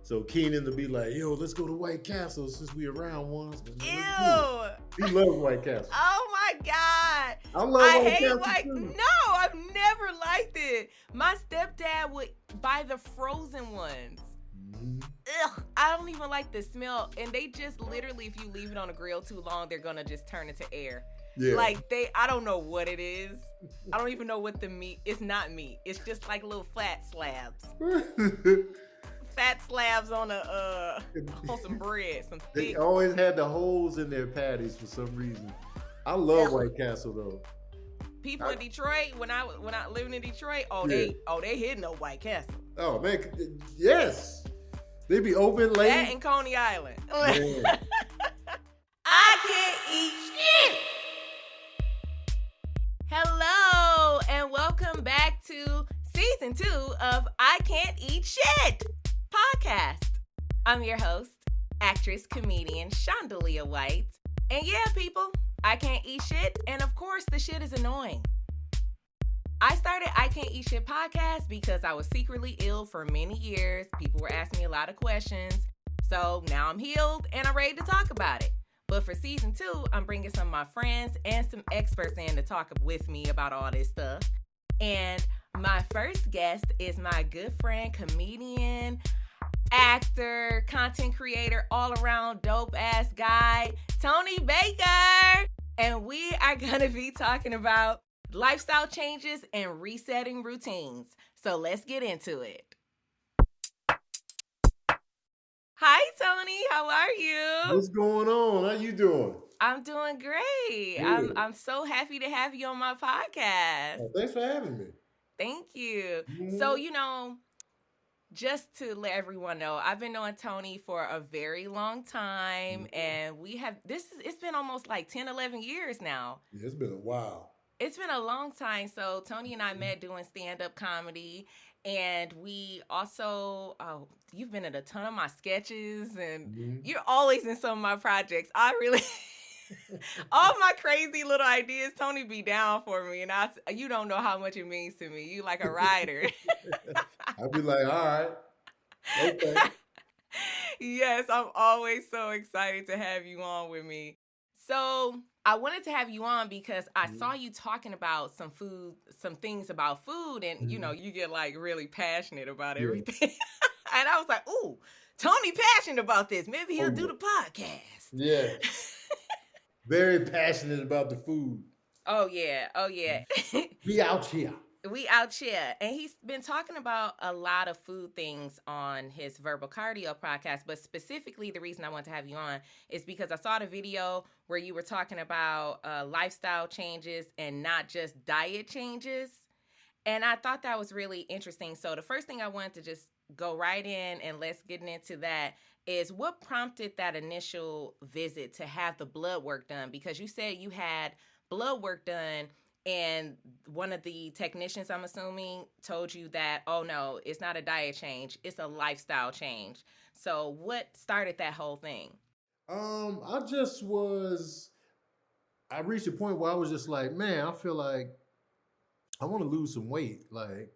So Keenan to be like, yo, let's go to White Castle since we around once. Ew. He loves White Castle. Oh my God. I love White hate Castle White. too. No, I've never liked it. My stepdad would buy the frozen ones. Mm-hmm. Ugh, I don't even like the smell. And they just literally, if you leave it on the grill too long, they're gonna just turn into air. Yeah. Like I don't know what it is. I don't even know what the meat. It's not meat. It's just like little fat slabs. Fat slabs on on some bread, some They thick. always had the holes in their patties for some reason. I love White Castle though. People in Detroit, when I living in Detroit, they hitting a White Castle. Oh man, yes. They be open late. That in Coney Island. Yeah. I can't eat shit. Hello and welcome back to season 2 of I Can't Eat Shit podcast. I'm your host, actress, comedian Shondalia White. And yeah, people, I can't eat shit, and of course the shit is annoying. I started I Can't Eat Shit podcast because I was secretly ill for many years. People were asking me a lot of questions. So now I'm healed and I'm ready to talk about it. But for season 2, I'm bringing some of my friends and some experts in to talk with me about all this stuff. And my first guest is my good friend, comedian, actor, content creator, all around dope ass guy, Tony Baker. And we are going to be talking about lifestyle changes and resetting routines. So let's get into it. Hi, Tony. How are you? What's going on? How you doing? I'm doing great. I'm so happy to have you on my podcast. Oh, thanks for having me. Thank you. Mm-hmm. So, just to let everyone know, I've been knowing Tony for a very long time, and it's been almost like 10, 11 years now. Yeah, it's been a while. It's been a long time. So Tony and I met doing stand-up comedy, and we also, you've been in a ton of my sketches, and you're always in some of my projects. I really, all my crazy little ideas, Tony be down for me, and you don't know how much it means to me. You like a rider. I'd be like, all right, okay. Yes, I'm always so excited to have you on with me. So I wanted to have you on because I saw you talking about some things about food, and you get like really passionate about everything. And I was like, ooh, Tony passionate about this. Maybe he'll do the podcast. Yeah. Very passionate about the food. Oh yeah. We out here. And he's been talking about a lot of food things on his Verbal Cardio podcast, but specifically the reason I want to have you on is because I saw the video where you were talking about lifestyle changes and not just diet changes, and I thought that was really interesting. So the first thing I wanted to just go right in and let's get into that is what prompted that initial visit to have the blood work done, because you said you had blood work done and one of the technicians, I'm assuming, told you that, oh no, it's not a diet change, it's a lifestyle change. So what started that whole thing? I reached a point where I was just like, man, I feel like I want to lose some weight. Like,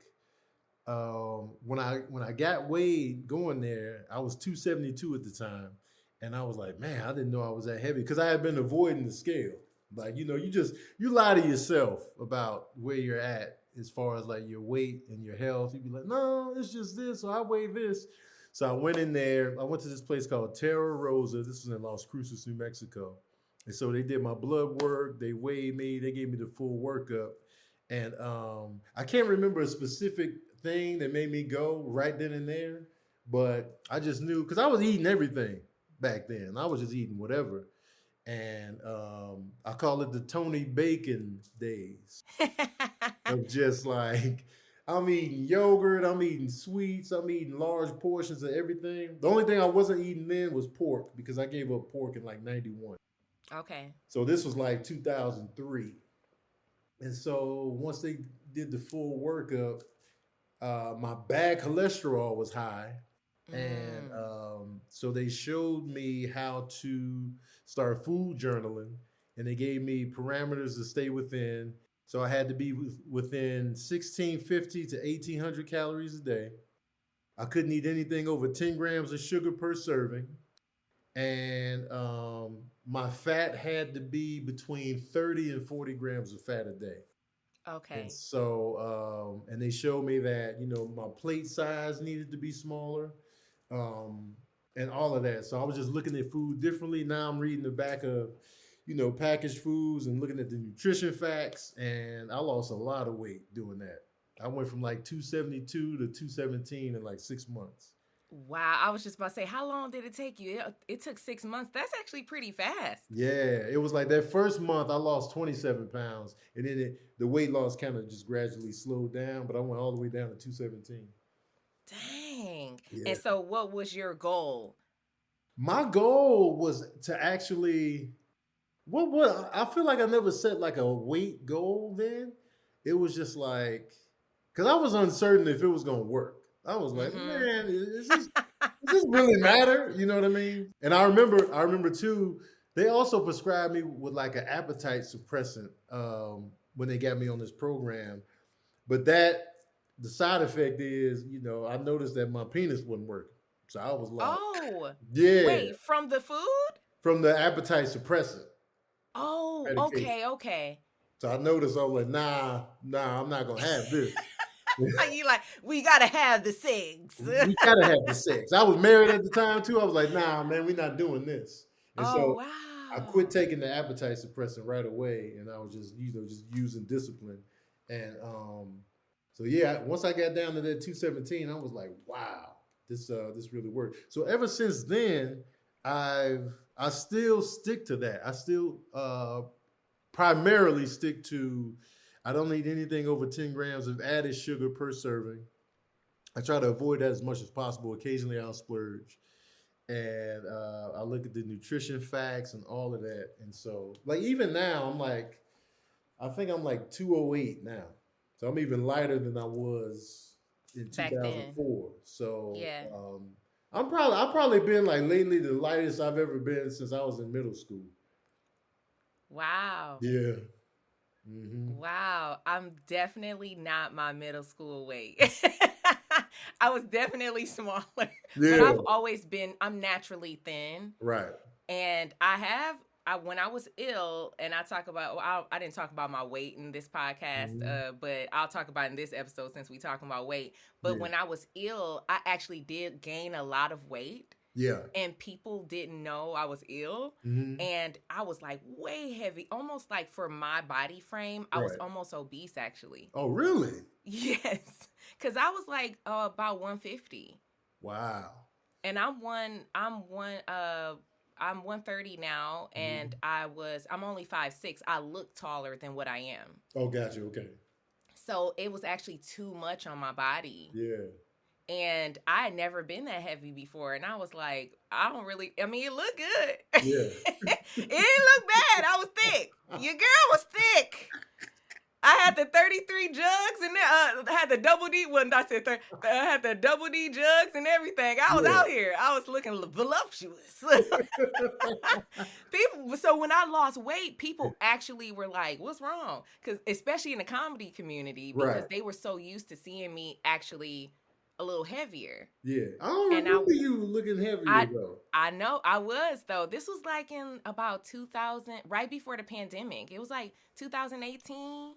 when I got weighed going there, I was 272 at the time. And I was like, man, I didn't know I was that heavy because I had been avoiding the scale. Like, you lie to yourself about where you're at as far as like your weight and your health. You'd be like, no, it's just this. So I weigh this. So I went in there. I went to this place called Terra Rosa. This was in Las Cruces, New Mexico. And so they did my blood work. They weighed me. They gave me the full workup. And I can't remember a specific thing that made me go right then and there. But I just knew, because I was eating everything back then. I was just eating whatever. And I call it the Tony Bacon days. Of just like, I'm eating yogurt, I'm eating sweets, I'm eating large portions of everything. The only thing I wasn't eating then was pork, because I gave up pork in like 91. Okay. So this was like 2003. And so once they did the full workup, my bad cholesterol was high. And so they showed me how to start food journaling, and they gave me parameters to stay within. So I had to be within 1,650 to 1,800 calories a day. I couldn't eat anything over 10 grams of sugar per serving. And my fat had to be between 30 and 40 grams of fat a day. And Okay. so, and they showed me that, my plate size needed to be smaller, um, and all of that. So I was just looking at food differently. Now I'm reading the back of, packaged foods and looking at the nutrition facts. And I lost a lot of weight doing that. I went from like 272 to 217 in like 6 months. Wow. I was just about to say, how long did it take you? It took 6 months. That's actually pretty fast. Yeah, it was like that first month I lost 27 pounds, and then the weight loss kind of just gradually slowed down, but I went all the way down to 217. Dang. Yeah. And so, what was your goal? My goal was to actually, what I feel like I never set like a weight goal then. It was just like, because I was uncertain if it was going to work. I was like, Mm-hmm. man, does this really matter? You know what I mean? And I remember too, they also prescribed me with like an appetite suppressant when they got me on this program. But the side effect is, I noticed that my penis wasn't working. So I was like, Oh, yeah, wait, from the food? from the appetite suppressant Oh, medication. okay, okay. So I noticed, I was like, nah, I'm not gonna have this. You like, we gotta have the cigs. We gotta have the sex. I was married at the time too. I was like, nah, man, we're not doing this. And Oh, so I quit wow. taking the appetite suppressant right away, and I was just, just using discipline. And so yeah, once I got down to that 217, I was like, wow, this really worked. So ever since then, I still stick to that. I still primarily stick to. I don't eat anything over 10 grams of added sugar per serving. I try to avoid that as much as possible. Occasionally, I'll splurge, and I look at the nutrition facts and all of that. And so, like even now, I think I'm like 208 now, so I'm even lighter than I was in Back then. 2004. So Yeah. I've probably been like lately the lightest I've ever been since I was in middle school. Wow. Yeah. Hmm. Wow. I'm definitely not my middle school weight. I was definitely smaller, but Yeah. I've always been, I'm naturally thin. Right. And when I was ill, and I talk about, well, I didn't talk about my weight in this podcast, Hmm. but I'll talk about it in this episode since we talking about weight. But Yeah. when I was ill, I actually did gain a lot of weight, Yeah. and people didn't know I was ill. Hmm. And I was like way heavy, almost like for my body frame, I was Right. almost obese actually. Oh, really? Yes, because I was like about 150, Wow. and I'm 130 now, and Mhm. I'm only 5'6". I look taller than what I am. Oh, gotcha. Okay. So it was actually too much on my body. Yeah. And I had never been that heavy before. And I was like, I mean, it looked good. Yeah. It didn't look bad. I was thick. Your girl was thick. I had the 33 jugs and I had the double D. Well, I said I had the double D jugs and everything. I was Yeah. out here. I was looking voluptuous. People. So when I lost weight, people actually were like, "What's wrong?" Because especially in the comedy community, because Right. they were so used to seeing me actually a little heavier. Yeah. I don't And remember you looking heavier I, though. I know I was though. This was like in about 2000, right before the pandemic. It was like 2018.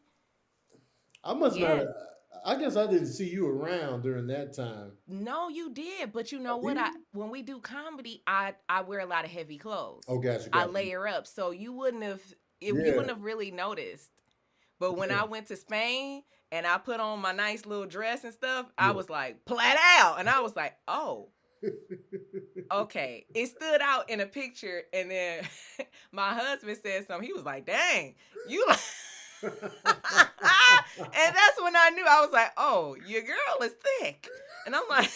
I must not. Yeah. I guess I didn't see you around during that time. No, you did, but you know Oh, what? did you? When we do comedy, I wear a lot of heavy clothes. Oh, gotcha. I Gotcha. layer up, so you wouldn't have you Yeah. wouldn't have really noticed. But when Yeah. I went to Spain and I put on my nice little dress and stuff, I Yeah. was like plat out, and I was like, oh, okay. It stood out in a picture, and then my husband said something. He was like, "Dang, you." And that's when I knew. I was like, "Oh, your girl is thick," and I'm like,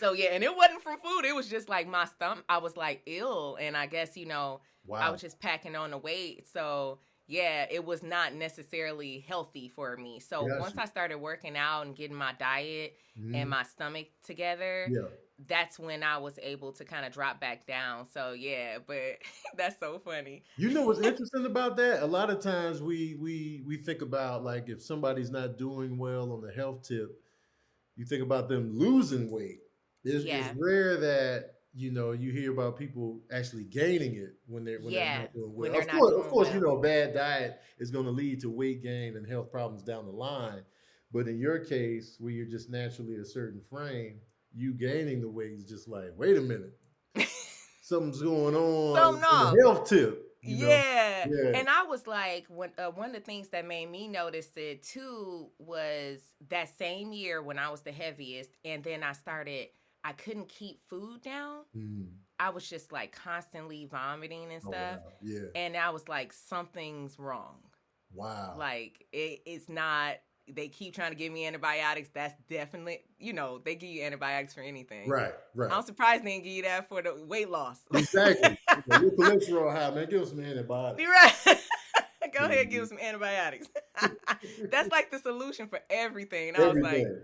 so yeah. And it wasn't from food. It was just like my stomach. I was like ill, and I guess I Wow. was just packing on the weight. So yeah, it was not necessarily healthy for me. So once Gotcha. I started working out and getting my diet and Mhm. my stomach together, Yeah. that's when I was able to kind of drop back down. So yeah, but that's so funny. You know what's interesting about that? A lot of times we think about like if somebody's not doing well on the health tip, you think about them losing weight. It's Yeah. rare that you hear about people actually gaining it when they're Yeah. not doing When well. they're Of not course, of doing course, well. a bad diet is going to lead to weight gain and health problems down the line. But in your case, where you're just naturally a certain frame, you gaining the weight is just like, wait a minute, something's going on Something in the off. health tip. Yeah. Yeah. And I was like, one of the things that made me notice it too was that same year when I was the heaviest, and then I couldn't keep food down. Mm. I was just like constantly vomiting and Oh stuff. wow. Yeah. And I was like, something's wrong. Wow. Like, it's not, they keep trying to give me antibiotics. That's definitely, they give you antibiotics for anything. Right. Right. I'm surprised they didn't give you that for the weight loss. Exactly. Your cholesterol high, man. Give them some antibiotics. You're right. Go ahead and give Mhm. them some antibiotics. That's like the solution for everything. And I was like, Everything.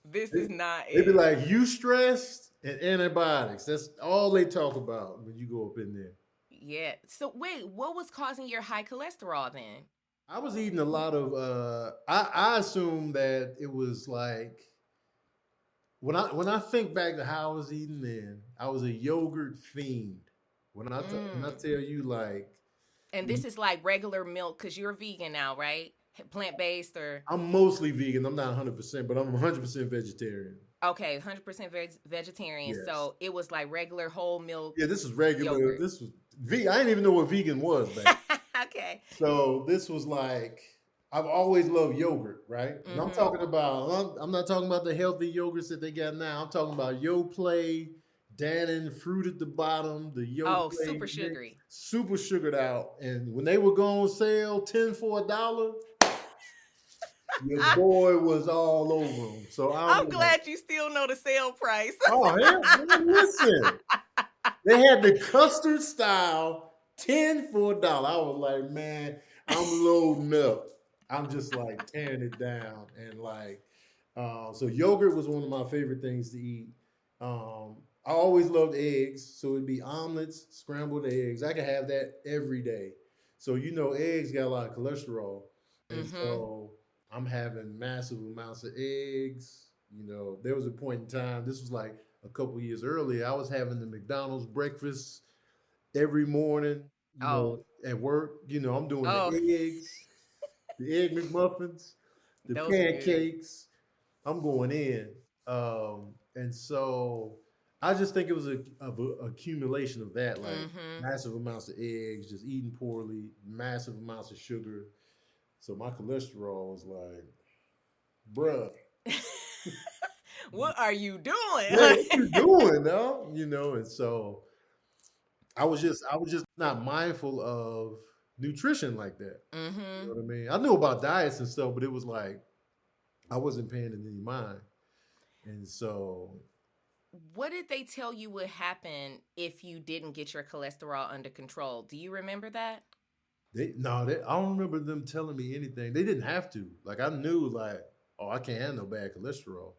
this They, is not they be it. like, you stressed and antibiotics. That's all they talk about when you go up in there. Yeah. So wait, what was causing your high cholesterol then? I was eating a lot of I assume that it was like when I think back to how I was eating then, I was a yogurt fiend. When I Mm. tell you like And this is like regular milk because you're vegan now, right? Plant based or I'm mostly vegan. I'm not 100%, but I'm 100% vegetarian. okay, 100% vegetarian. Yes. So it was like regular whole milk Yeah, this is regular. yogurt. This was I didn't even know what vegan was back. Okay. So this was like I've always loved yogurt, right? And I'm Mm-hmm. talking about I'm not talking about the healthy yogurts that they got now. I'm talking about Yoplait, Dannon, fruit at the bottom, the Oh, super Yoplait mix, sugary. super sugared out. And when they were going on sale, 10 for $1, your boy was all over them. So I'm I'm like, glad you still know the sale price. oh hell, man, listen. They had the custard style 10 for $1. I was like, man, I'm loading up. I'm just like tearing it down. And like, so yogurt was one of my favorite things to eat. I always loved eggs. So it'd be omelets, scrambled eggs. I could have that every day. So, eggs got a lot of cholesterol. And Mm-hmm. so I'm having massive amounts of eggs. There was a point in time, this was like a couple years earlier, I was having the McDonald's breakfast every morning, Oh, at work. I'm doing oh, the eggs, the egg McMuffins, the those are good. pancakes. I'm going in. And so I just think it was a accumulation of that, like Mm-hmm. massive amounts of eggs, just eating poorly, massive amounts of sugar. So my cholesterol was like, bruh, What are you yeah, doing? what you doing, though? And so I was just not mindful of nutrition like that. You Mm-hmm. know what I mean? I knew about diets and stuff, but it was like I wasn't paying it any mind. And so What did they tell you would happen if you didn't get your cholesterol under control? Do you remember that? I don't remember them telling me anything. They didn't have to. Like I knew like, oh, I can't have no bad cholesterol.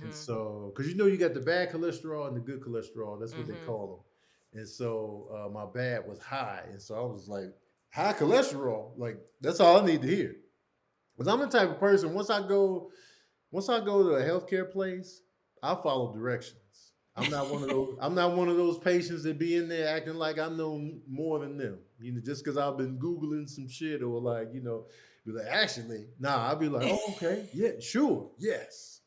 And Mm-hmm. so, because you got the bad cholesterol and the good cholesterol, that's what they Mm-hmm. call them. And so, my bad was high, and so I was like, high cholesterol, like that's all I need to hear. Because I'm the type of person once I go to a healthcare place, I follow directions. I'm not one of those. I'm not one of those patients that be in there acting like I know more than them. Just because I've been googling some shit or like be like, actually, nah. I'll be like, oh, okay, yeah, sure, yes.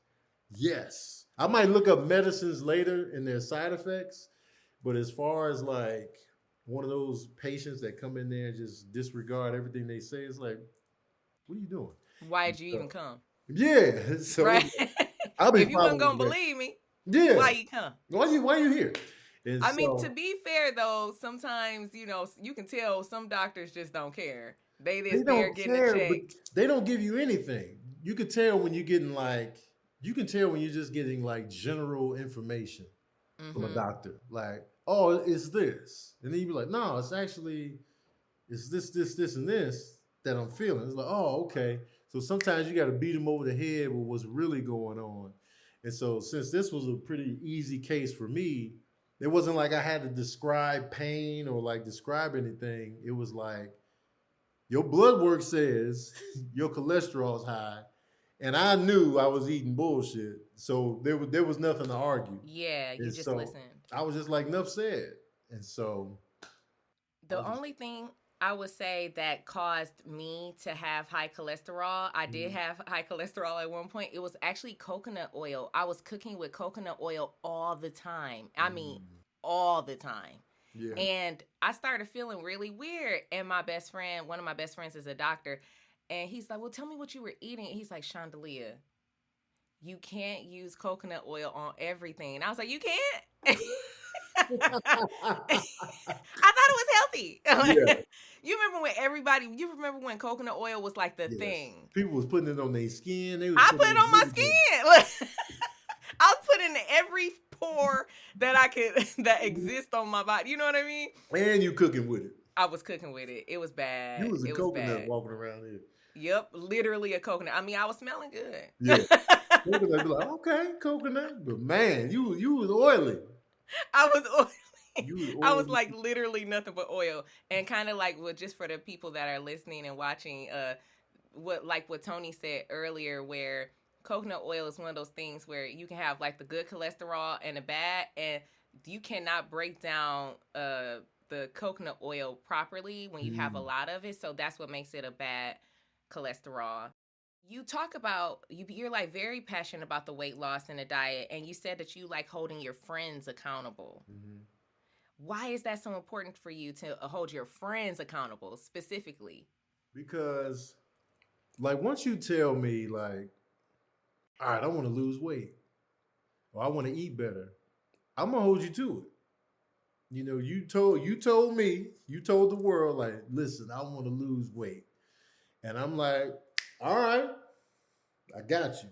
Yes. I might look up medicines later and their side effects, but as far as like one of those patients that come in there and just disregard everything they say, it's like, what are you doing? Why'd you even So, come? yeah. So Right? I'll be If you weren't following gonna that. believe me, Yeah. why you come? Why you here? And I mean, to so be fair though, sometimes you can tell some doctors just don't care. They they just there don't getting a care, but check. they don't give you anything. You can tell when you're getting like you can tell when you're just getting like general information from a Mm-hmm. doctor. Like, oh, it's this. And then you be like, no, it's this, and this that I'm feeling. It's like, oh, okay. So sometimes you got to beat them over the head with what's really going on. And so since this was a pretty easy case for me, it wasn't like I had to describe pain or like describe anything. It was like your blood work says your cholesterol is high And I knew I was eating bullshit, so there was nothing to argue. Yeah, you And just so listened. I was just like Nuff said. And so I The was just, only thing I would say that caused me to have high cholesterol, I did mm, have high cholesterol at one point. It was actually coconut oil. I was cooking with coconut oil all the time. I mean, mm, all the time. yeah. And I started feeling really weird. And my best friend, one of my best friends is a doctor. And he's like, well, tell me what you were eating. He's like, Shondalia, you can't use coconut oil on everything. And I was like, you can't? I thought it was healthy. Yeah. You remember when coconut oil was like the Yes. thing? People was putting it on their skin. They was I put putting it it on my everything. skin. I was putting every pore that I could that exists on my body. You know what I mean? And you cooking with it. I was cooking with it. It was You bad. was a It was coconut bad. walking around here. Yep, literally a coconut. I mean, I was smelling Yeah. good. Coconut be like, okay, coconut. But man, you was oily. I was oily. You was I was oily. like literally nothing but oil, and kind of like what just for the people that are listening and watching, what Tony said earlier, where coconut oil is one of those things where you can have like the good cholesterol and the bad, and you cannot break down the coconut oil properly when you have a Mm, lot of it. So that's what makes it a bad cholesterol. You talk about you're like very passionate about the weight loss and the diet, and you said that you like holding your friends accountable. mhm. Why is that so important for you to hold your friends accountable specifically? Because like once you tell me like, all right, I want to lose weight or I want to eat better, I'm gonna hold you to it. You told me, you told the world like, listen, I want to lose weight, and I'm like, all right, I got you.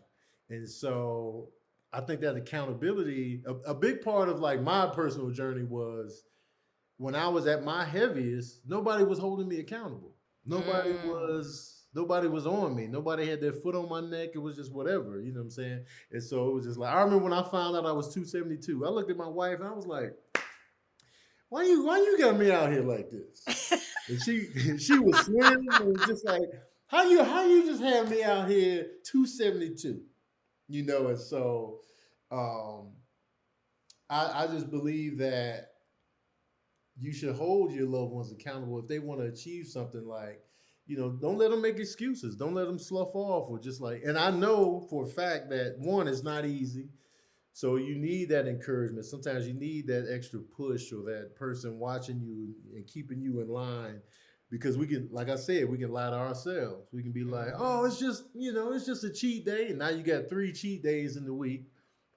And so I think that accountability, a big part of like my personal journey was when I was at my heaviest, nobody was holding me accountable. Mm. Nobody was on me. Nobody had their foot on my neck. It was just whatever, you know what I'm saying? And so it was just like I remember when I found out I was 272. I looked at my wife and I was like, why you got me out here like this? And she was slim and was just like, how you just have me out here 272? And so um I just believe that you should hold your loved ones accountable if they want to achieve something. Like, don't let them make excuses, don't let them slough off, or just like, and I know for a fact that one is not easy, so you need that encouragement. Sometimes you need that extra push or that person watching you and keeping you in line, because we can, like I said, we can lie to ourselves. We can be like, oh, Mm-hmm. it's just a cheat day, and now you got 3 cheat days in the week.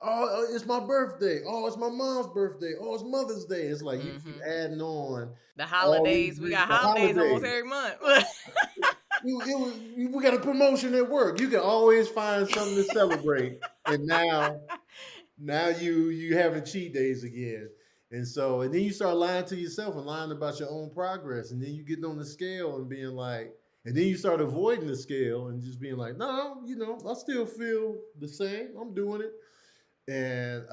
Oh, it's my birthday. Oh, it's my mom's birthday. Oh, it's Mother's Day. It's like you keep Mm-hmm. adding on The all these holidays, we got the holidays almost holidays. every month. We got a promotion at work. You can always find something to celebrate, and now you having cheat days again. And then you start lying to yourself and lying about your own progress, and then you getting on the scale and being like, and then you start avoiding the scale and just being like, no, I still feel the same. I'm doing it. And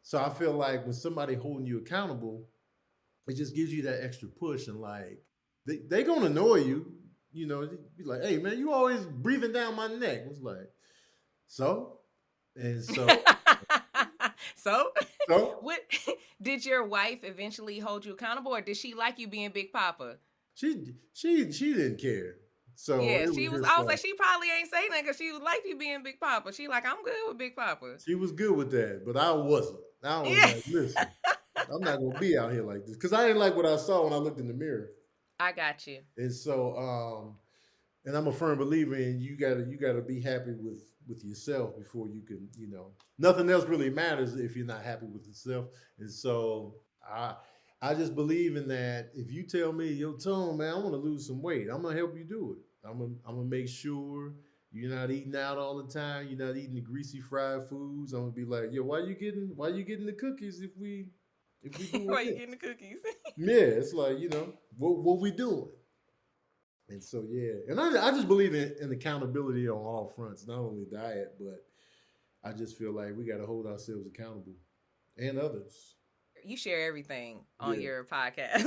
so I feel like when somebody holding you accountable, it just gives you that extra push, and like they gonna annoy you. Be like, hey man, you always breathing down my neck. It's like, so and So, so what did your wife eventually hold you accountable, or did she like you being Big Papa? she didn't care. So Yeah, it she was was. just I was like, like she probably ain't saying that because she was like you being Big Papa. She like, I'm good with Big Papa. she was good with that, but I wasn't. I was Yeah, like, listen, I'm not gonna be out here like this because I didn't like what I saw when I looked in the mirror. I got you. And so and I'm a firm believer in you gotta be happy with yourself before you can, nothing else really matters if you're not happy with yourself. And so I just believe in that. If you tell me, yo, Tone, man, I want to lose some weight, I'm gonna help you do it. I'm gonna make sure you're not eating out all the time. You're not eating the greasy fried foods. I'm gonna be like, yo, why you getting the cookies if we doing Why you this? getting the cookies? Yeah, it's like, what we doing. And so yeah, and I just believe in accountability on all fronts, not only diet, but I just feel like we got to hold ourselves accountable and others. You share everything on Yeah, your podcast.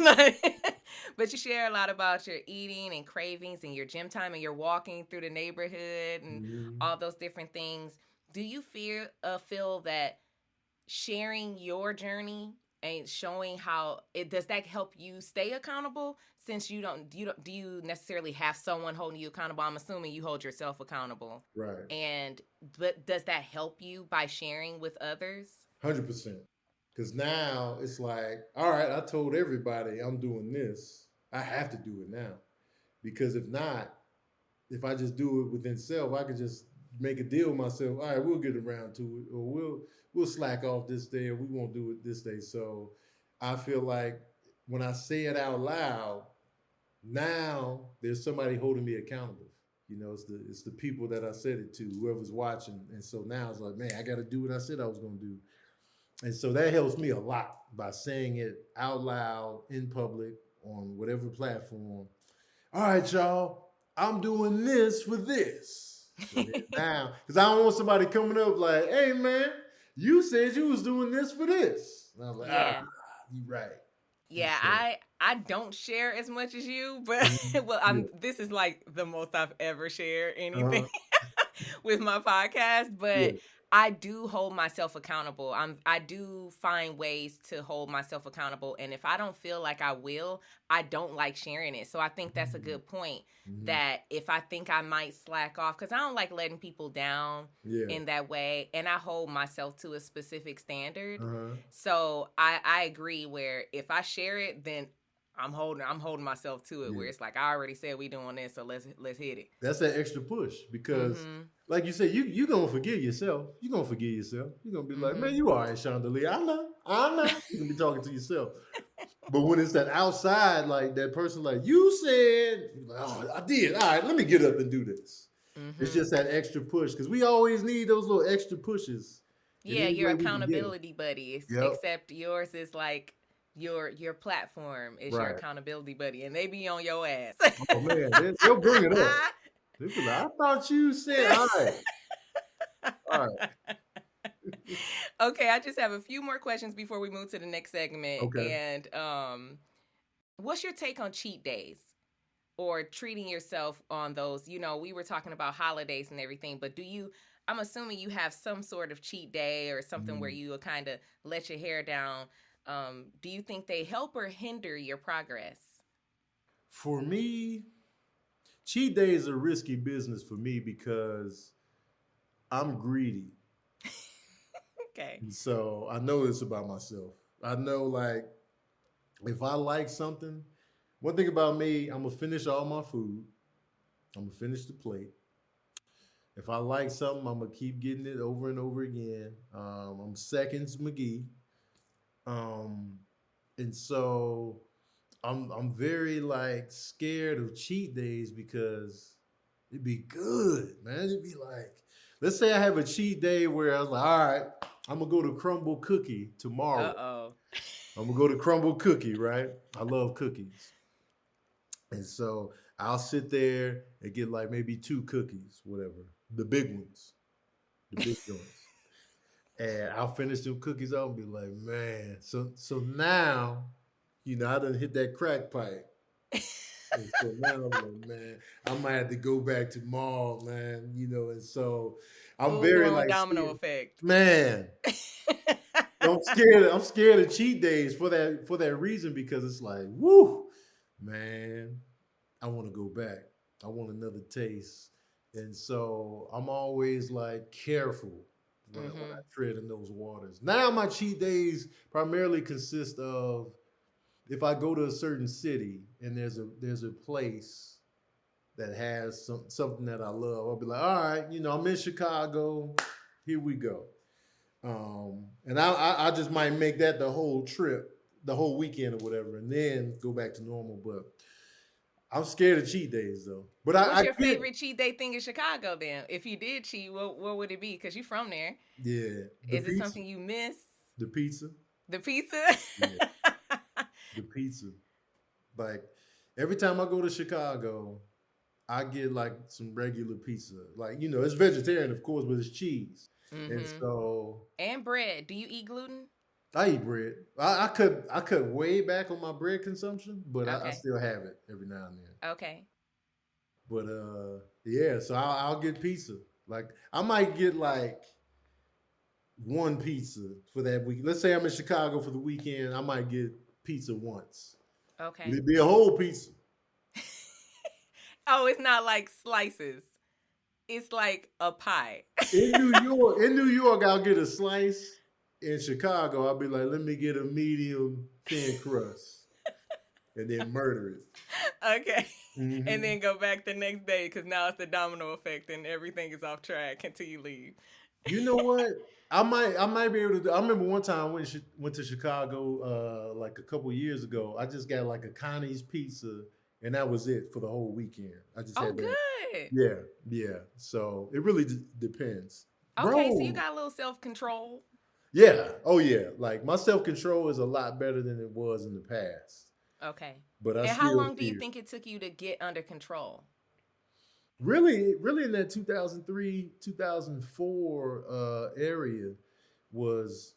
But you share a lot about your eating and cravings and your gym time and your walking through the neighborhood and Mhm. all those different things. Do you feel that sharing your journey and showing how it does that help you stay accountable, since you don't do you necessarily have someone holding you accountable? I'm assuming you hold yourself accountable. Right. And but does that help you by sharing with others? 100%. Because now it's like, all right, I told everybody I'm doing this. I have to do it now. Because if not, if I just do it within self, I could just make a deal with myself. All right, we'll get around to it, or we'll slack off this day, or we won't do it this day. So I feel like when I say it out loud, now there's somebody holding me accountable. It's the people that I said it to, whoever's watching, and so now it's like, man, I got to do what I said I was going to do, and so that helps me a lot by saying it out loud in public on whatever platform. All right, y'all, I'm doing this for this. So then now, because I don't want somebody coming up like, hey, man, you said you was doing this for this. And I was like, Yeah. you right. And Yeah, so, I don't share as much as you, but mhm, well, yeah. this is like the most I've ever shared anything Uh-huh. with my podcast, Yeah. but I do hold myself accountable. I do find ways to hold myself accountable, and if I don't feel like I will, I don't like sharing it. So I think that's a Mhm. good point, Mhm. that if I think I might slack off, cuz I don't like letting people down Yeah. in that way, and I hold myself to a specific standard. Uh-huh. So I agree, where if I share it, then I'm holding myself to it, where Yeah. it's like, I already said we doing this, so let's hit it. That's that extra push because, Mhm. like you said, you gonna forgive yourself. You gonna forgive yourself. You gonna be like, man, Mhm. you all right, Shondalia. I know. You can be talking to yourself. But when it's that outside, like that person, like you said, you're like, oh, I did. All right, let me get up and do this. It's Mhm. just that extra push because we always need those little extra pushes in Yeah, any your way we can get them. accountability buddy, Yep. except yours is like your platform is your Right. accountability buddy, and they be on your ass. Oh man, they'll bring it up. They'll be like, I thought you said, all right, Okay, I just have a few more questions before we move to the next segment. okay. And what's your take on cheat days or treating yourself on those? We were talking about holidays and everything, but I'm assuming you have some sort of cheat day or something where Mm. you will kind of let your hair down. Do you think they help or hinder your progress? For me, cheat day is a risky business for me because I'm greedy. Okay. And so I know this about myself. I know like if I like something, one thing about me, I'm gonna finish all my food. I'm gonna finish the plate. If I like something, I'm gonna keep getting it over and over again. I'm seconds McGee, um, and so I'm very like scared of cheat days because it'd be good, man. It'd be like, let's say I have a cheat day where I was like, all right, I'm gonna go to Crumble Cookie Uh tomorrow. oh. I'm gonna go to Crumble Cookie, right? I love cookies. And so I'll sit there and get like maybe two cookies, whatever, the big ones, the big joints. And I'll finish them cookies out and be like, man. So now, I done hit that crack pipe. And so now I'm like, man, I might have to go back tomorrow, man. And so I'm Full very blown like domino scared. effect. Man, I'm scared. I'm scared of cheat days for that reason because it's like, woo, man, I want to go back. I want another taste. And so I'm always like careful when I Mm-hmm. tread in those waters. Now my cheat days primarily consist of if I go to a certain city and there's a place that has something that I love, I'll be like, all right, I'm in Chicago, here we go. And I just might make that the whole trip, the whole weekend or whatever, and then go back to normal. But I'm scared of cheat days though. But What's I your get, favorite cheat day thing in Chicago then? If you did cheat, what would it be? Because you from there. yeah, the Is it pizza, something you miss? the pizza, The pizza? yeah, the pizza. Like every time I go to Chicago, I get like some regular pizza. Like it's vegetarian, of course, but it's cheese, and Mm-hmm. so And bread. Do you eat gluten? I eat bread. I cut way back on my bread consumption, but I Okay. still have it every now and then. Okay. But yeah, so I'll get pizza. Like I might get like one pizza for that week. Let's say I'm in Chicago for the weekend, I might get pizza once. Would Okay. it be a whole pizza? Oh, it's not like slices. It's like a pie. In New York, I'll get a slice. In Chicago, I'll be like, let me get a medium thin crust and then murder it. Okay. And Hmm. then go back the next day because now it's the domino effect and everything is off track until you leave. You know what? I might be able to do. I remember one time I went to Chicago like a couple years ago. I just got like a Connie's pizza and that was it for the whole weekend. I just Oh, had that. good. Yeah, yeah. So it really depends, Okay, so you bro. got a little self control. Yeah. Oh yeah. Like my self control is a lot better than it was in the past, Okay. but I And how still long do you fear. think it took you to get under control? Really in that 2003 2004 area was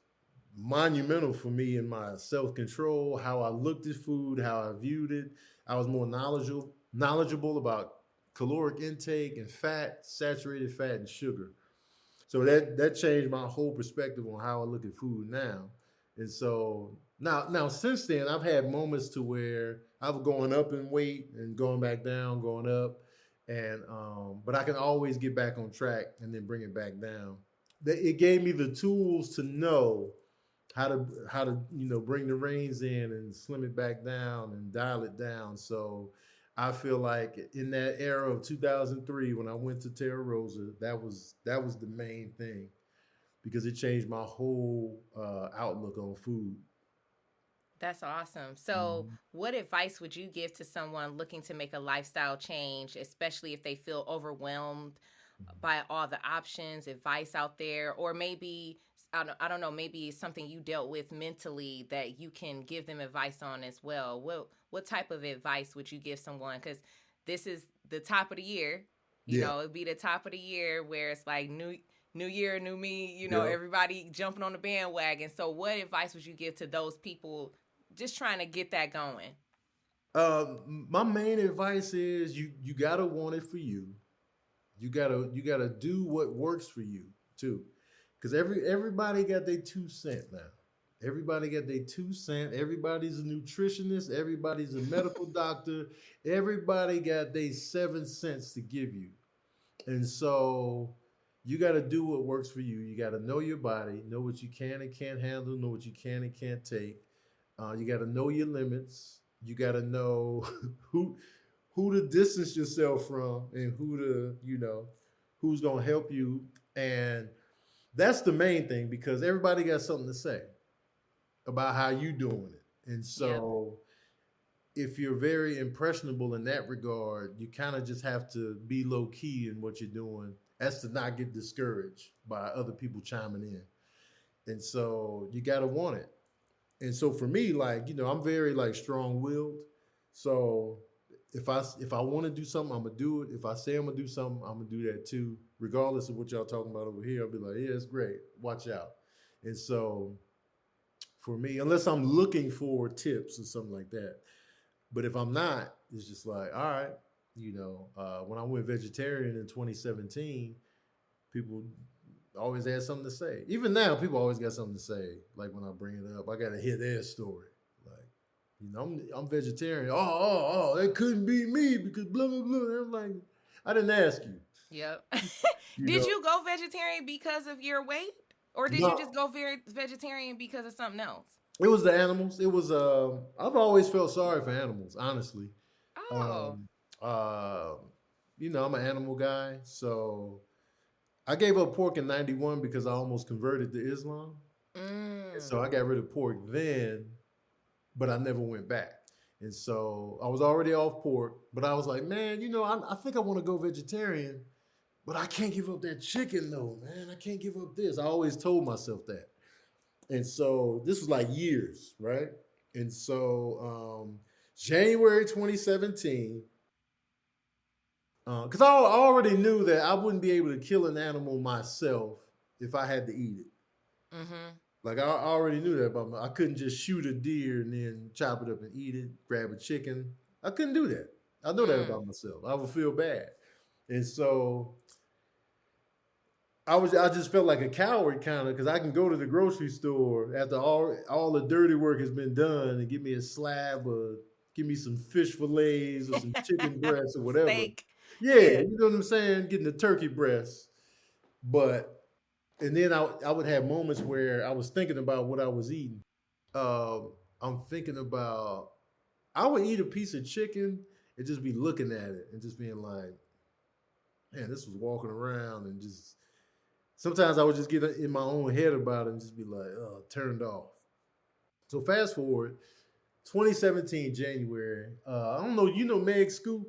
monumental for me in my self-control, how I looked at food, how I viewed it. I was more knowledgeable about caloric intake and fat, saturated fat and sugar. So that changed my whole perspective on how I look at food now. And so now since then I've had moments to where I've gone up in weight and going back down, going up, and but I can always get back on track and then bring it back down. It gave me the tools to know how to bring the reins in and slim it back down and dial it down. So I feel like in that era of 2003 when I went to Terra Rosa, that was the main thing because it changed my whole outlook on food. That's awesome. So, Mhm. what advice would you give to someone looking to make a lifestyle change, especially if they feel overwhelmed by all the options, advice out there, or maybe I don't know, maybe it's something you dealt with mentally that you can give them advice on as well. What type of advice would you give someone? Because this is the top of the year. You Yeah, know, it'd be the top of the year where it's like new year, new me. You know, yeah. everybody jumping on the bandwagon. So, what advice would you give to those people just trying to get that going? My main advice is you gotta want it for you. You gotta do what works for you too, because everybody got their 2 cent now. Everybody got their 2 cent. Everybody's a nutritionist. Everybody's a medical doctor. Everybody got their 7 cents to give you, and so you got to do what works for you. You got to know your body, know what you can and can't handle, know what you can and can't take. You got to know your limits. You got to know who who to distance yourself from and who's gonna help you. And that's the main thing because everybody got something to say about how you doing it. And Yep. so if you're very impressionable in that regard, you kind of just have to be low key in what you're doing as to not get discouraged by other people chiming in. And so you got to want it. And so for me, like, I'm very like strong willed. So if I want to do something, I'm gonna do it. If I say I'm gonna do something, I'm gonna do that too, regardless of what y'all talking about over here. I'll be like, yeah, it's great. Watch out. And so for me, unless I'm looking for tips or something like that, but if I'm not, it's just like, all right, when I went vegetarian in 2017, people always had something to say. Even now, people always got something to say. Like when I bring it up, I gotta hear their story. Like, I'm vegetarian. Oh, that couldn't be me because blah blah blah. And I'm like, I didn't ask you. Yep. You Did know, you go vegetarian because of your weight? Or did you no, just go vegetarian because of something else? it was the animals. It was. I've always felt sorry for animals, honestly. Oh. Um, uh, I'm an animal guy, so I gave up pork in '91 because I almost converted to Islam. And so Mm. I got rid of pork then, but I never went back. And so I was already off pork, but I was like, man, I think I want to go vegetarian, but I can't give up that chicken though, man. I can't give up this. I always told myself that. And so this was like years, right? And so January 2017, because I already knew that I wouldn't be able to kill an animal myself if I had to eat it. Mhm. Like I already knew that about I couldn't just shoot a deer and then chop it up and eat it, grab a chicken. I couldn't do that. I know that Mm. about myself. I would feel bad. And so I just felt like a coward kind of because I can go to the grocery store after all the dirty work has been done and give me a slab of give me some fish fillets or some chicken breasts or whatever. Steak. Yeah, Yeah. you know what I'm saying? Getting the turkey breast. But and then I would have moments where I was thinking about what I was eating. I'm thinking about I would eat a piece of chicken and just be looking at it and just being like, man, this was walking around and just sometimes I would just get in my own head about it and just be like, oh, turned off. So fast forward, 2017 January. I don't know, you know Meg Scoop?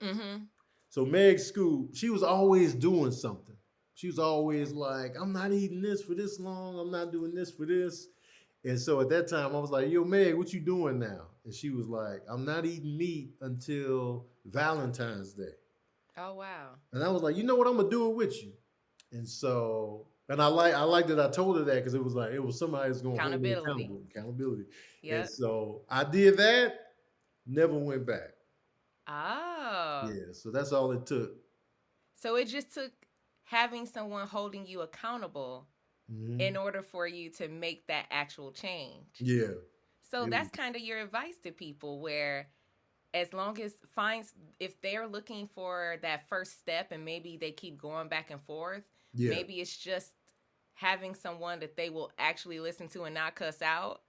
Mm-hmm. So Meg Scoop, she was always doing something. She was always like, I'm not eating this for this long. I'm not doing this for this. And so at that time, I was like, yo, Meg, what you doing now? And she was like, I'm not eating meat until Valentine's Day. Oh wow. And I was like, you know what? I'm gonna do it with you. And so, and I like that I told her that because it was like it was somebody that's gonna hold me Accountability. accountability. And Yep. so I did that, never went back. Oh. Yeah, so that's all it took. So it just took having someone holding you accountable in order for you to make that actual change. Yeah. So It that's was, kind of your advice to people where as long as finds if they're looking for that first step and maybe they keep going back and forth, yeah. maybe it's just having someone that they will actually listen to and not cuss out.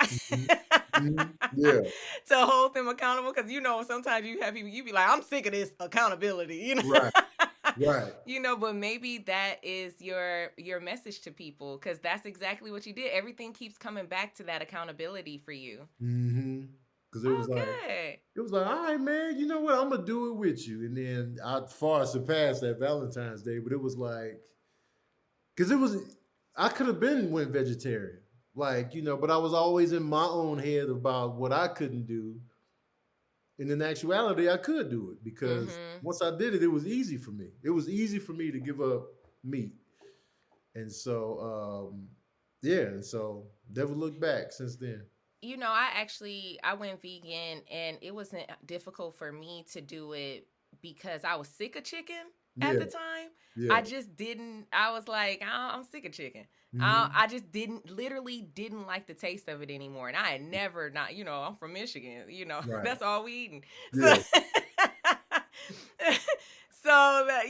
Yeah. To hold them accountable because sometimes you have people you be like I'm sick of this accountability. Right. Right. But maybe that is your message to people because that's exactly what you did. Everything keeps coming back to that accountability for you. Because it was like, all right, man, you know what? I'm gonna do it with you. And then I far surpassed that Valentine's Day, but it was like, because I could have went vegetarian, but I was always in my own head about what I couldn't do. And in actuality, I could do it because once I did it, it was easy for me. It was easy for me to give up meat. And so, and so never looked back since then. I went vegan and it wasn't difficult for me to do it because I was sick of chicken at the time. Yeah. I just didn't, I was like, I'm sick of chicken. I just literally didn't like the taste of it anymore. And I had never I'm from Michigan, Right. That's all we eating. Yeah. So that,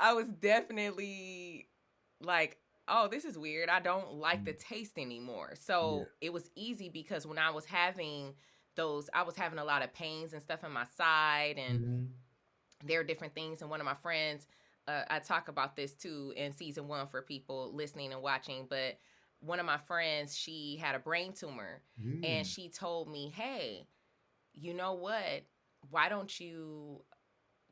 I was definitely like, oh, this is weird. I don't like the taste anymore. So it was easy because when I was having I was having a lot of pains and stuff in my side and there are different things. And one of my friends, I talk about this too in season 1 for people listening and watching, but one of my friends, she had a brain tumor and she told me, hey, you know what? Why don't you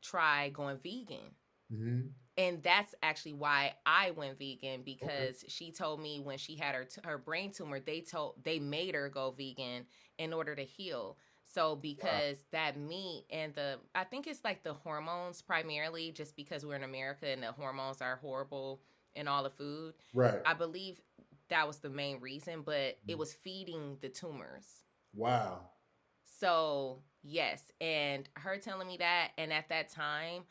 try going vegan? And that's actually why I went vegan because she told me when she had her brain tumor, they made her go vegan in order to heal. So because that meat and I think it's like the hormones primarily, just because we're in America and the hormones are horrible in all the food. Right. I believe that was the main reason, but it was feeding the tumors. Wow. So yes, and her telling me that, and at that time,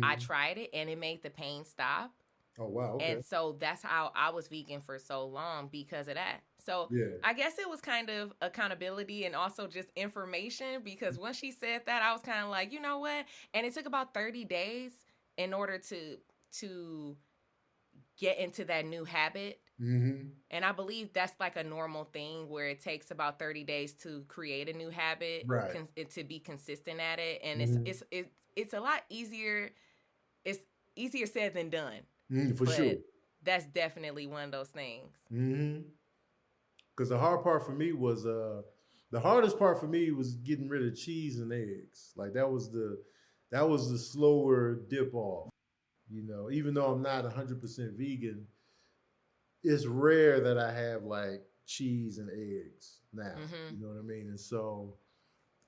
I tried it and it made the pain stop. Oh, wow. Okay. And so that's how I was vegan for so long because of that. So I guess it was kind of accountability and also just information because when she said that, I was kind of like, you know what? And it took about 30 days in order to get into that new habit. And I believe that's like a normal thing where it takes about 30 days to create a new habit, to be consistent at it. And it's a lot easier. It's easier said than done. For sure. That's definitely one of those things. Because the hard part for me was the hardest part for me was getting rid of cheese and eggs. Like that was the slower dip off. Even though I'm not 100% vegan, it's rare that I have like cheese and eggs now. You know what I mean? And so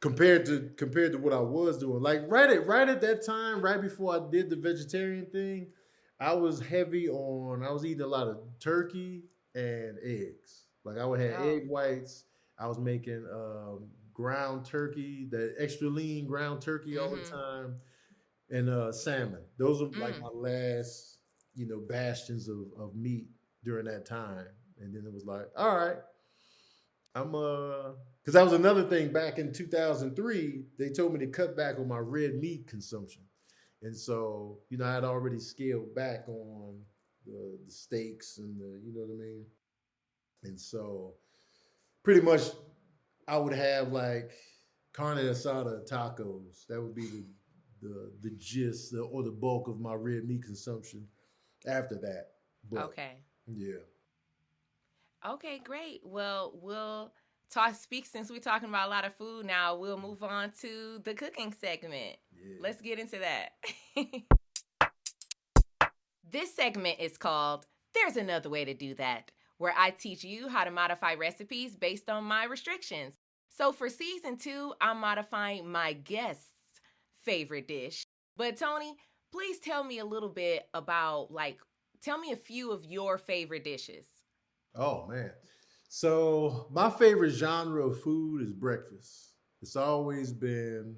compared to what I was doing, like right at that time, right before I did the vegetarian thing, I was eating a lot of turkey and eggs. Like I would have Oh. egg whites. I was making ground turkey, that extra lean ground turkey all the Mm-hmm. time, and salmon. Those are like Mm. my last, bastions of meat during that time. And then it was like, all right, I'm because that was another thing back in 2003. They told me to cut back on my red meat consumption, and so I had already scaled back on the steaks and the, you know what I mean. And so pretty much I would have like carne asada tacos. That would be the gist or the bulk of my red meat consumption after that. But Okay. yeah, Okay, great. Well, we'll speak since we're talking about a lot of food now. We'll move on to the cooking segment. yeah. Let's get into that. This segment is called There's Another Way to Do That, where I teach you how to modify recipes based on my restrictions. So for season 2, I'm modifying my guest's favorite dish. But Tony, please tell me a little bit about, tell me a few of your favorite dishes. Oh man. So my favorite genre of food is breakfast. It's always been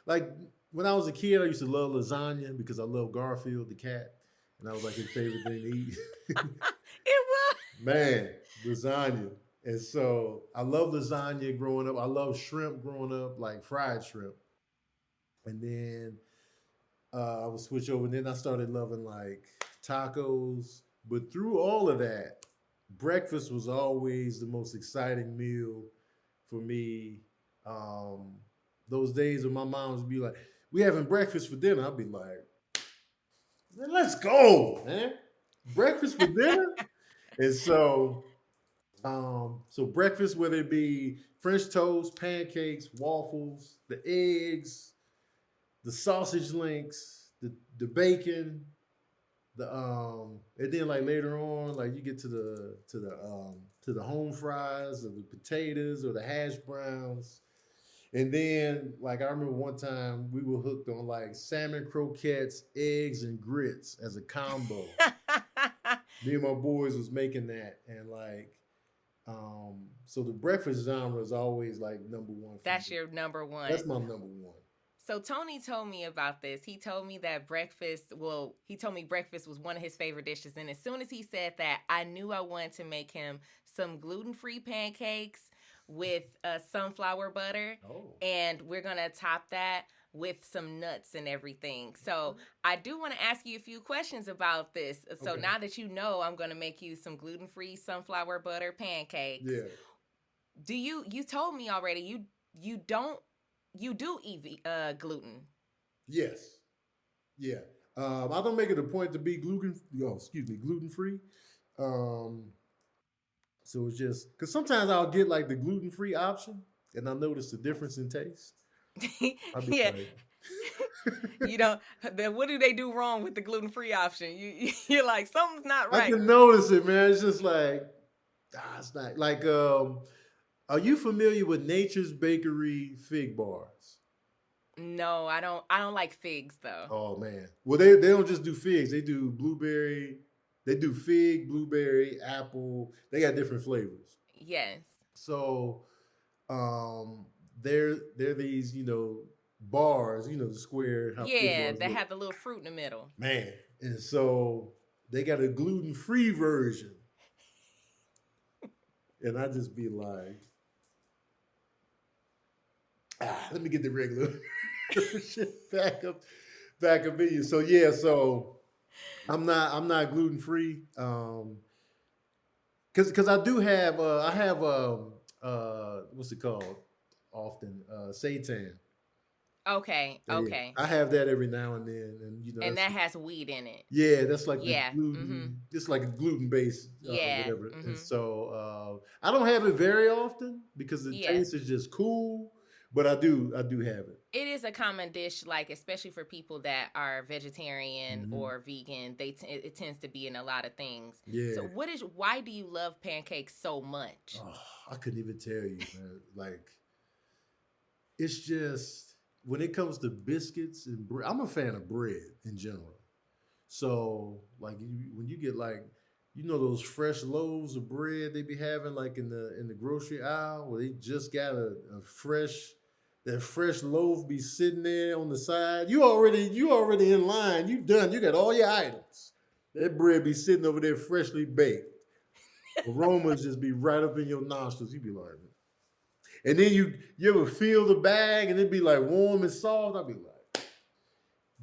like when I was a kid, I used to love lasagna because I love Garfield the cat, and that was like his favorite thing to eat. It was. Man, lasagna. And so I love lasagna growing up. I love shrimp growing up, like fried shrimp. And then I would switch over. And then I started loving like tacos. But through all of that, breakfast was always the most exciting meal for me. Um, those days when my mom would be like, "We having breakfast for dinner," I'd be like, "Man, let's go, man! Breakfast for dinner." And so breakfast, whether it be French toast, pancakes, waffles, the eggs, the sausage links, the bacon, and then like later on, like you get to the home fries or the potatoes or the hash browns. And then like I remember one time we were hooked on like salmon croquettes, eggs, and grits as a combo. Me and my boys was making that, and like so the breakfast genre is always like number one for That's me. your number That's one. my number one. So Tony told me about this. He told me that he told me breakfast was one of his favorite dishes. And as soon as he said that, I knew I wanted to make him some gluten-free pancakes with sunflower butter. Oh, And we're going to top that with some nuts and everything. So I do want to ask you a few questions about this. So okay. now that you know, I'm going to make you some gluten-free sunflower butter pancakes. Yeah. You told me already you don't you do eat gluten. Yes. Yeah. I don't make it a point to be gluten free. Um, so it's just because sometimes I'll get like the gluten free option, and I notice the difference in taste. I'll be Yeah. like, You know, then what do they do wrong with the gluten free option? You're like something's not I right. can notice it, man. It's just like, it's not like. Are you familiar with Nature's Bakery fig bars? No, I don't like figs though. Oh man. Well, they don't just do figs. They do blueberry. They do fig, blueberry, apple. They got different flavors. Yes. So um, they're these bars. The square how fig Yeah, bars they look. have the little fruit in the middle. Man, and so they got a gluten free version, and I just be like, let me get the regular shit back up in you. So yeah, so I'm not gluten free. Because I do have I have what's it called often Seitan. Okay, Yeah, okay. I have that every now and then, and And that's that has wheat in it. yeah, that's like the Yeah. Mhm. gluten. It's like a gluten based Yeah. whatever, and Mhm. so I don't have it very often because the Yeah. taste is just cool. But I do have it. It is a common dish, like especially for people that are vegetarian Hmm. or vegan. It tends to be in a lot of things. So, Yeah. why do you love pancakes so much? Oh, I couldn't even tell you, man. Like it's just when it comes to biscuits and bread, I'm a fan of bread in general. So like when you get like you know those fresh loaves of bread they be having like in the grocery aisle where they just got a fresh that fresh loaf be sitting there on the side. You already in line. You done. You got all your items. That bread be sitting over there freshly baked. Aromas just be right up in your nostrils. You be like, and then you ever feel the bag and it be like warm and soft. I be like,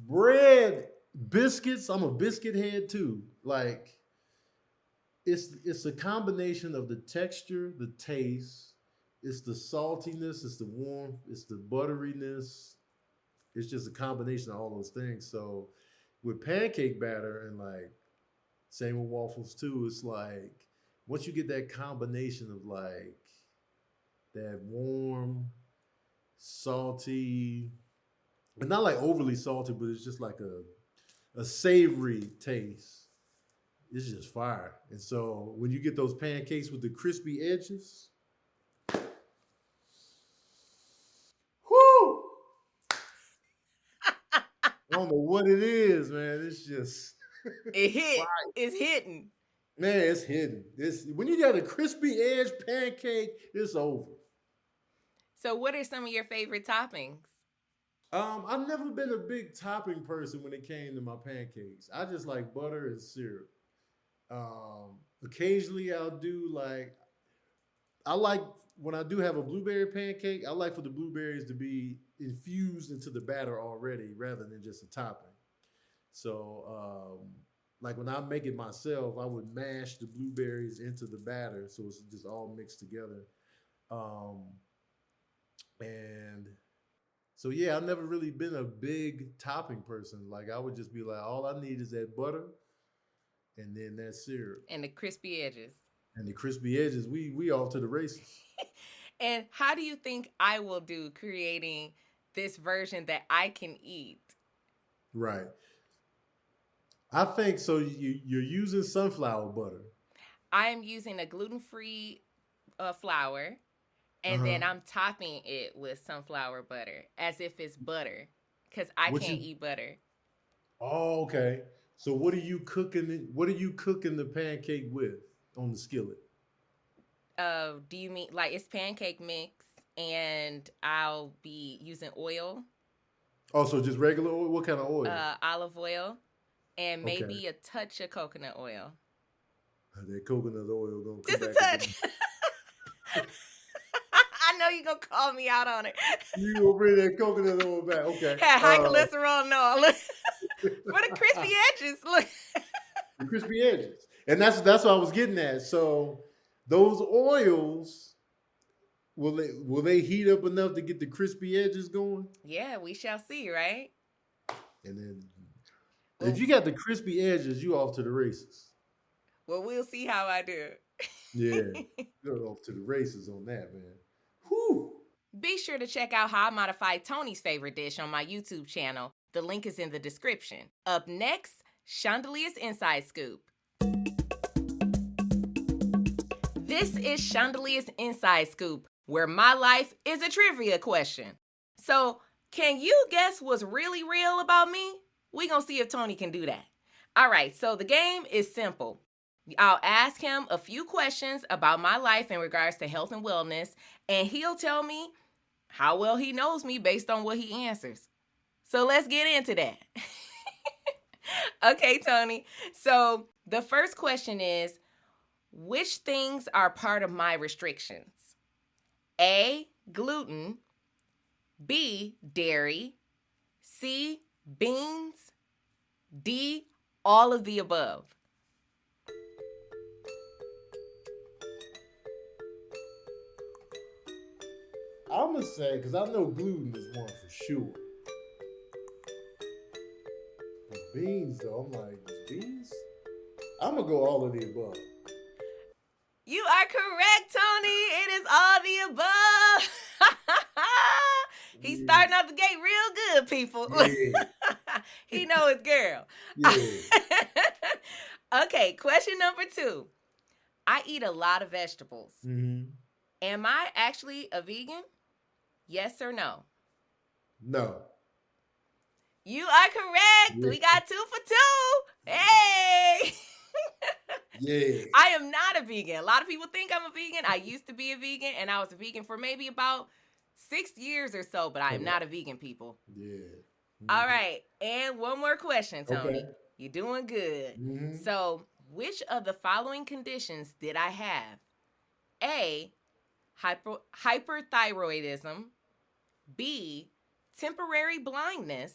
bread, biscuits. I'm a biscuit head too. Like it's a combination of the texture, the taste, it's the saltiness, it's the warmth, it's the butteriness. It's just a combination of all those things. So with pancake batter and like same with waffles too, it's like once you get that combination of like that warm, salty, but not like overly salty, but it's just like a savory taste. It's just fire. And so when you get those pancakes with the crispy edges, whoo! I don't know what it is, man. It's just It hit. It's hitting. man, it's hidden. It's when you got a crispy edge pancake, it's over. So what are some of your favorite toppings? I've never been a big topping person when it came to my pancakes. I just like butter and syrup. Occasionally I'll do like I like when I do have a blueberry pancake, I like for the blueberries to be infused into the batter already rather than just a topping. So like when I make it myself, I would mash the blueberries into the batter so it's just all mixed together. Um, and so yeah, I've never really been a big topping person. Like I would just be like, all I need is that butter and then that syrup. And the crispy edges. And the crispy edges, we off to the races. And how do you think I will do creating this version that I can eat? Right. I think so. You're using sunflower butter. I am using a gluten-free flour, and then I'm topping it with sunflower butter as if it's butter, because I can't eat butter. Oh, okay. So what are you cooking? What are you cooking the pancake with on the skillet? Do you mean like it's pancake mix, and I'll be using oil? Oh, so just regular oil? What kind of oil? Olive oil, and maybe a touch of coconut oil. That coconut oil gonna come just a back touch. I know you're gonna call me out on it. You gonna bring that coconut oil back? Okay. Had high cholesterol, no. For the crispy edges, look. The crispy edges, and that's what I was getting at. So those oils, will they heat up enough to get the crispy edges going? Yeah, we shall see, right? And then if you got the crispy edges, you off to the races. Well, we'll see how I do. Yeah, you're off to the races on that, man. Whew. Be sure to check out how I modified Tony's favorite dish on my YouTube channel. The link is in the description. Up next, Shondalia's Inside Scoop. This is Shondalia's Inside Scoop, where my life is a trivia question. So, can you guess what's really real about me? We gonna see if Tony can do that. All right, so the game is simple. I'll ask him a few questions about my life in regards to health and wellness, and he'll tell me how well he knows me based on what he answers. So let's get into that. Okay, Tony. So the first question is, which things are part of my restrictions? A, gluten. B, dairy. C, beans. D, all of the above. I'm gonna say, because I know gluten is one for sure. But beans, though, I'm like, beans? I'm gonna go all of the above. You are correct, Tony. It is all the above. He's starting out the gate real good, people. Yeah. He know his girl. Yeah. Okay, question number 2. I eat a lot of vegetables. Mm-hmm. Am I actually a vegan? Yes or no? No. You are correct. Yeah. We got 2 for 2. Hey! Yeah. I am not a vegan. A lot of people think I'm a vegan. I used to be a vegan, and I was a vegan for maybe about 6 years or so, but I am not a vegan, people. Yeah. All right. And one more question, Tony. Okay. You're doing good. Mm-hmm. So, which of the following conditions did I have? A, hyperthyroidism. B, temporary blindness.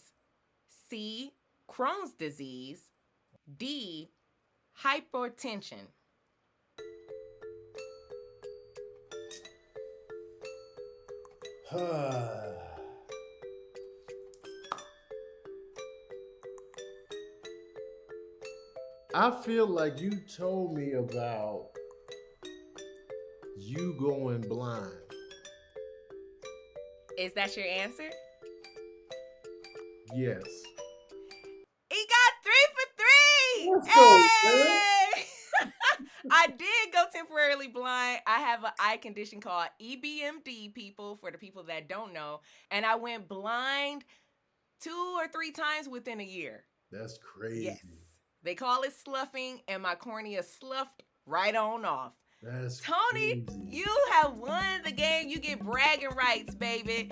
C, Crohn's disease. D, hypertension. I feel like you told me about you going blind. Is that your answer? Yes. He got 3 for 3. Let's go, man. I did go temporarily blind. I have an eye condition called EBMD, people, for the people that don't know. And I went blind 2 or 3 times within a year. That's crazy. Yes. They call it sloughing, and my cornea sloughed right on off. That's Tony, crazy. you have won the game. You get bragging rights, baby.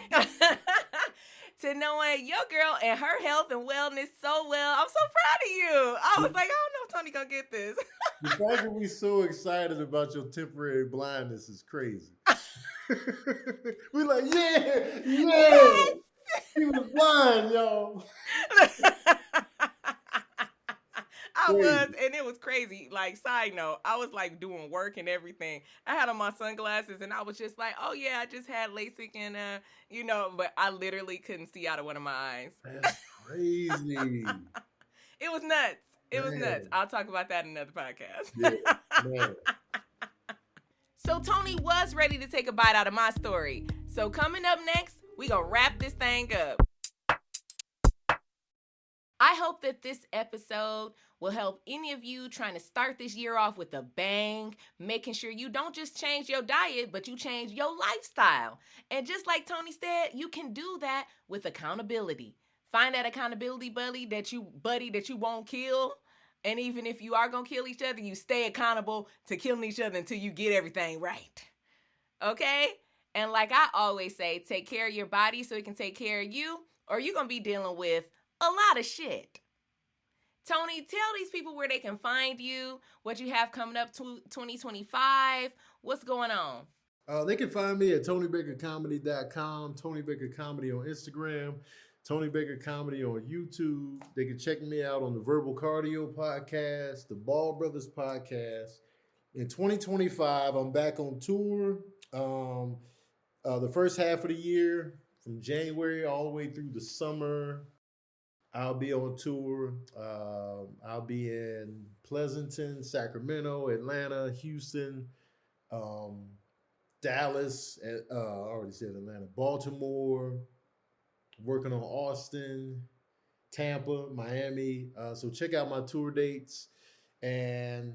To knowing your girl and her health and wellness so well. I'm so proud of you. I was like, I don't know if Tony gonna get this. The fact that we're so excited about your temporary blindness is crazy. We're like, yeah. He was blind, y'all. I was, and it was crazy. Like, side note, I was like doing work and everything. I had on my sunglasses, and I was just like, oh yeah, I just had LASIK, and but I literally couldn't see out of one of my eyes. That's crazy. It was nuts. It was nuts. I'll talk about that in another podcast. Yeah, man. So Tony was ready to take a bite out of my story. So coming up next, we gonna wrap this thing up. I hope that this episode will help any of you trying to start this year off with a bang, making sure you don't just change your diet, but you change your lifestyle. And just like Tony said, you can do that with accountability. Find that accountability buddy that you won't kill. And even if you are going to kill each other, you stay accountable to killing each other until you get everything right. Okay? And like I always say, take care of your body so it can take care of you, or you're going to be dealing with a lot of shit. Tony, tell these people where they can find you, what you have coming up to 2025. What's going on? They can find me at TonyBakerComedy.com, Tony Baker Comedy on Instagram, Tony Baker Comedy on YouTube. They can check me out on the Verbal Cardio podcast, the Ball Brothers podcast. In 2025, I'm back on tour. The first half of the year, from January all the way through the summer, I'll be on tour. I'll be in Pleasanton, Sacramento, Atlanta, Houston, Dallas. I already said Atlanta, Baltimore. Working on Austin, Tampa, Miami. So check out my tour dates. And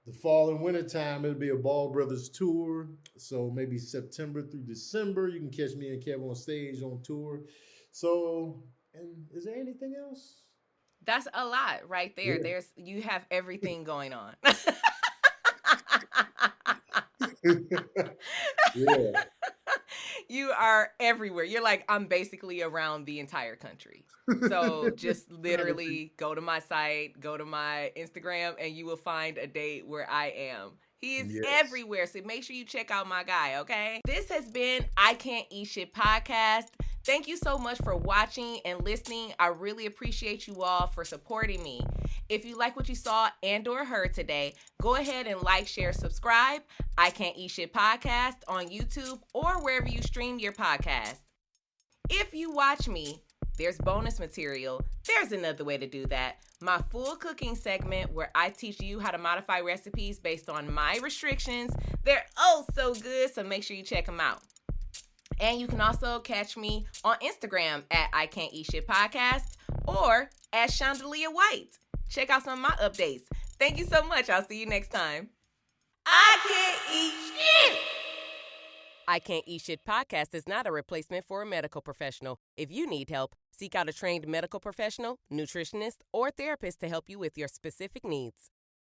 the fall and winter time, it'll be a Ball Brothers tour. So maybe September through December, you can catch me and Kevin on stage on tour. So, and is there anything else? That's a lot right there. Yeah. You have everything going on. Yeah. You are everywhere. You're like, I'm basically around the entire country. So just literally go to my site, go to my Instagram, and you will find a date where I am. He is everywhere. So make sure you check out my guy, okay? This has been I Can't Eat Shit podcast. Thank you so much for watching and listening. I really appreciate you all for supporting me. If you like what you saw and or heard today, go ahead and like, share, subscribe. I Can't Eat Shit podcast on YouTube or wherever you stream your podcast. If you watch me, there's bonus material. There's another way to do that. My full cooking segment where I teach you how to modify recipes based on my restrictions. They're oh so good, so make sure you check them out. And you can also catch me on Instagram at I Can't Eat Shit podcast or at Shondalia White. Check out some of my updates. Thank you so much. I'll see you next time. I Can't Eat Shit! I Can't Eat Shit podcast is not a replacement for a medical professional. If you need help, seek out a trained medical professional, nutritionist, or therapist to help you with your specific needs.